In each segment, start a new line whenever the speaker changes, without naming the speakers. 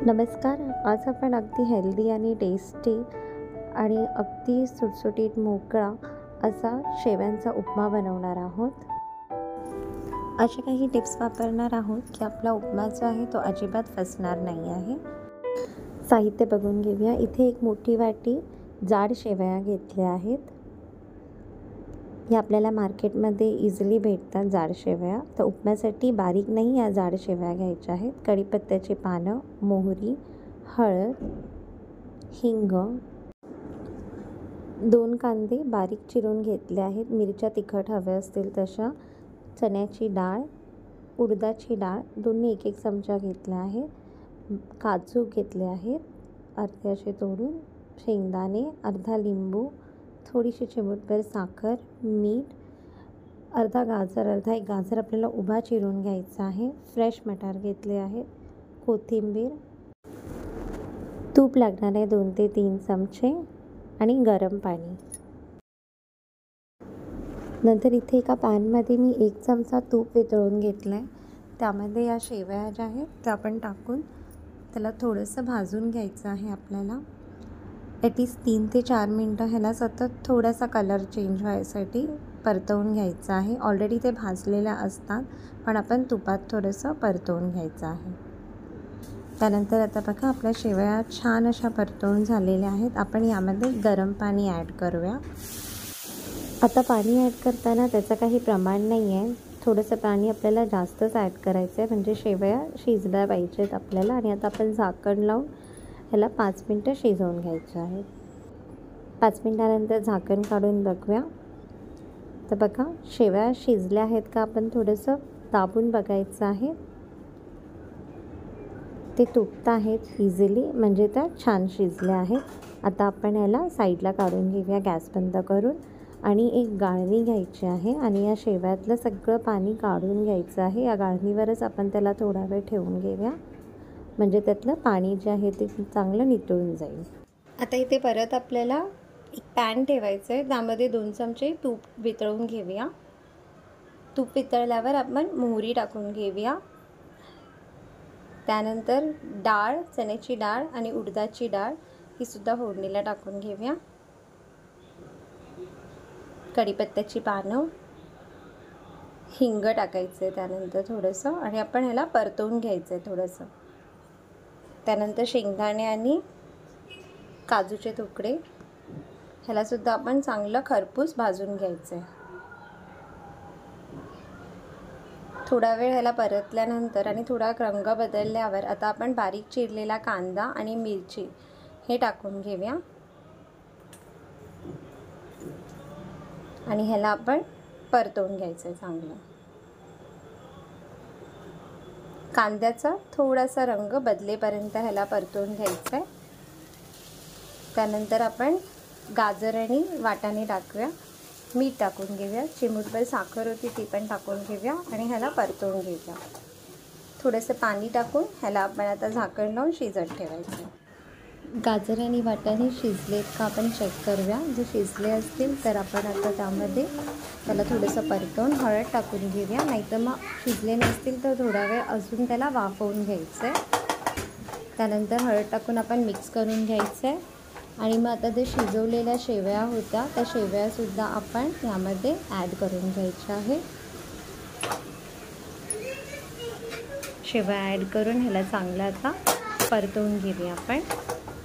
नमस्कार. आज आपण अगदी हेल्दी आणि टेस्टी आणि अगदी सुटसुटीत मोकळा असा शेव्यांचा उपमा बनवणार आहोत. अशा काही टिप्स वापरणार आहोत की आपला उपमा जो आहे तो अजिबात फसणार नाही आहे. साहित्य बघून घेऊया. इथे एक मोठी वाटी जाड शेवया घेतल्या आहेत. या आपल्याला मार्केटमध्ये इझिली भेटतात जाड शेवया. तर उपम्यासाठी बारीक नाही, या जाड शेवया घ्यायच्या आहेत. कढीपत्त्याची पानं, मोहरी, हळद, हिंग, 2 कांदे बारीक चिरून घेतले आहेत. मिरच्या तिखट हव्या असतील तशा, चण्याची डाळ, उडदाची डाळ दोन्ही 1-1 चमचा घेतला आहे. काजू घेतले आहेत अर्धे असे तोडून, शेंगदाणे, अर्धा लिंबू, थोडीशी चिमूटभर साखर, मीठ, अर्धा गाजर, अर्धा एक गाजर आपल्याला उभा चिरून घ्यायचा आहे. फ्रेश मटार घेतले आहेत, कोथिंबीर, तूप लागणार आहे 2 ते 3 चमचे आणि गरम पाणी. नंतर इथे एका पॅनमध्ये मी 1 चमचा तूप वितळून घेतलं आहे. त्यामध्ये या शेवया ज्या आहेत त्या आपण टाकून त्याला थोडंसं भाजून घ्यायचं आहे. आपल्याला ॲटलिस्ट 3 ते 4 मिनटं ह्याला सतत थोडासा कलर चेंज व्हायसाठी परतवून घ्यायचं आहे. ऑलरेडी ते भाजलेल्या असतात, पण आपण तुपात थोडंसं परतवून घ्यायचं आहे. त्यानंतर आता बघा आपल्या शेवया छान अशा परतवून झालेल्या आहेत. आपण यामध्ये गरम पाणी ॲड करूया. आता पाणी ॲड करताना त्याचं काही प्रमाण नाही आहे. थोडंसं पाणी आपल्याला जास्तच ॲड करायचं आहे, म्हणजे शेवया शिजल्या पाहिजेत आपल्याला. आणि आता आपण झाकण लावून ह्याला 5 मिनटं शिजवून घ्यायचं आहे. 5 मिनटानंतर झाकण काढून बघूया. तर बघा शेवया शिजल्या आहेत का, आपण थोडंसं दाबून बघायचं आहे. ते तुटत आहेत इझिली, म्हणजे त्या छान शिजल्या आहेत. आता आपण याला साईडला काढून घेऊया गॅस बंद करून. आणि एक गाळणी घ्यायची आहे आणि या शेवयातलं सगळं पाणी काढून घ्यायचं आहे. या गाळणीवरच आपण त्याला थोडा वेळ ठेवून घेऊया, म्हणजे त्यातलं पाणी जे आहे ते चांगलं नितळून जाईल. आता इथे परत आपल्याला एक पॅन ठेवायचं आहे. त्यामध्ये 2 चमचे तूप वितळून घेऊया. तूप वितळल्यावर आपण मोहरी टाकून घेऊया. त्यानंतर डाळ, चण्याची डाळ आणि उडदाची डाळ ही सुद्धा फोडणीला टाकून घेऊया. कढीपत्त्याची पानं, हिंग टाकायचं आहे त्यानंतर थोडंसं, आणि आपण ह्याला परतवून घ्यायचं आहे थोडंसं. त्यानंतर शेंगदाणे आणि काजूचे तुकडे, ह्यालासुद्धा आपण चांगलं खरपूस भाजून घ्यायचं आहे. थोडा वेळ ह्याला परतल्यानंतर आणि थोडा रंग बदलल्यावर आता आपण बारीक चिरलेला कांदा आणि मिरची हे टाकून घेऊया. आणि ह्याला आपण परतवून घ्यायचं आहे चांगलं. कांद्याचा थोडासा रंग बदलेपर्यंत ह्याला परतवून घ्यायचं आहे. त्यानंतर आपण गाजर आणि वाटाणे टाकूया. मीठ टाकून घेऊया. चिमूटभर साखर होती ती पण टाकून घेऊया आणि ह्याला परतवून घेऊया. थोडंसं पाणी टाकून ह्याला आपण आता झाकण लावून शिजत ठेवायचं. गाजर आणि वाटाणे शिजलेत का आपण चेक करूया. जर शिजले असतील तर आपण आता त्यामध्ये त्याला थोडंसं परतवून हळद टाकून घेऊया. नाहीतर मग शिजले नसतील तर थोडा वेळ अजून त्याला वाफवून घ्यायचं आहे. त्यानंतर हळद टाकून आपण मिक्स करून घ्यायचं आहे. आणि मग आता जे शिजवलेल्या शेवया होत्या त्या शेवयासुद्धा आपण यामध्ये ॲड करून घ्यायच्या आहे. शेवया ॲड करून ह्याला चांगलं आता परतवून घेऊया. आपण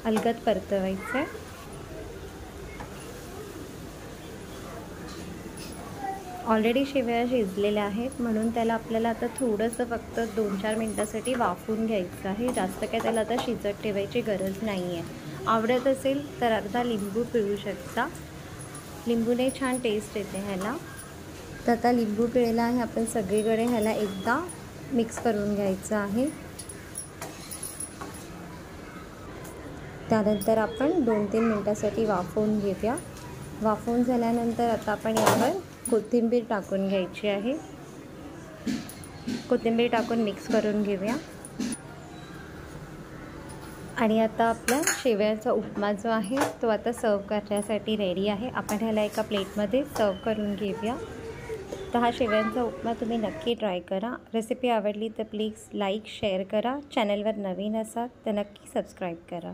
अलगद परतवायचं आहे. ऑलरेडी शेवया शिजलेल्या आहेत, म्हणून त्याला आपल्याला आता थोडंसं फक्त 2-4 मिनटासाठी वाफवून घ्यायचं आहे. जास्त काय त्याला आता शिजत ठेवायची गरज नाही आहे. आवडत असेल तर अर्धा लिंबू पिळू शकता. लिंबूने छान टेस्ट येते ह्याला. तर आता लिंबू पिळला आहे. आपण सगळीकडे ह्याला एकदा मिक्स करून घ्यायचं आहे. त्यानंतर आपण 2-3 मिनटासाठी वाफवून घेऊया. वाफवून झाल्यानंतर आता आपण यावर कोथिंबीर टाकून घ्यायची आहे. कोथिंबीर टाकून मिक्स करून घेऊया. आणि आता आपला शेवयाचा उपमा जो आहे तो आता सर्व करण्यासाठी रेडी आहे. आपण ह्याला एका प्लेटमध्ये सर्व करून घेऊया. तर हा शेवयांचा उपमा तुम्ही नक्की ट्राय करा. रेसिपी आवडली तर प्लीज लाईक शेअर करा. चॅनलवर नवीन असाल तर नक्की सबस्क्राईब करा.